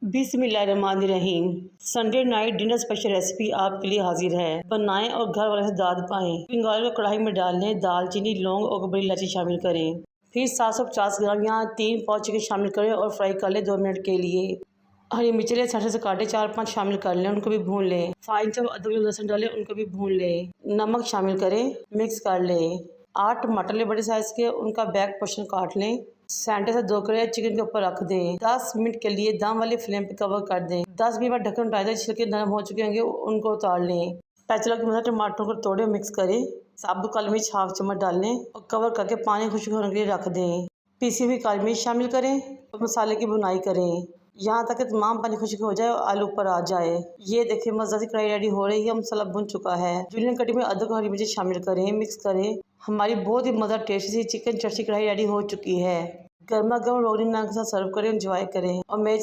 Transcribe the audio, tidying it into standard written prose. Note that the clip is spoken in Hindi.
बिस्मिल्लाहिर्रहमानिर्रहीम। Sunday night dinner special recipe आपके लिए हाजिर है। बनाएं और घर वाले से दाद पाएं। कुकिंग ऑयल को कढ़ाई में डाल लें, दालचीनी, लौंग और बड़ी इलायची शामिल करें। फिर 750 ग्राम या 3 पाव चिकन शामिल करें और फ्राई कर लें 2 मिनट के लिए। हरी मिर्च ले से काटे 4-5 शामिल कर लें, उनको भी भून लें। 5 इंच अदरक लहसुन डालें, उनको भी भून लें। नमक शामिल करें, मिक्स कर लें। 8 टमाटर ले बड़े साइज के, उनका बैक पोर्शन काट लें। सेंटर से 2 कड़े चिकन के ऊपर रख दें। 10 मिनट के लिए दम वाली फ्लेम पे कवर कर दें। 10-20 बार ढक्कन उठाए दें, छिलके नरम हो चुके होंगे, उनको उतार लें। स्पैचुला की मदद से टमाटरों को तोड़े मिक्स करें। साबुत काली मिर्च हाफ चम्मच डाल लें और कवर करके पानी खुश्क होने के लिए रख दें। पीसी हुई काली मिर्च शामिल करें और मसाले की बुनाई करें यहाँ तक कि तमाम पानी खुश्क हो जाए और आलू ऊपर आ जाए। ये देखिए मज़े की कढ़ाई रेडी हो रही है, मसाला भुन चुका है। जूलियन कटी में अदरक और हरी मिर्च शामिल करें, मिक्स करें। हमारी बहुत ही मज़ेदार टेस्टी चिकन चटनी कढ़ाई रेडी हो चुकी है। गर्मा गर्म रोगनी नान के साथ सर्व करें, एंजॉय करें। और मेरे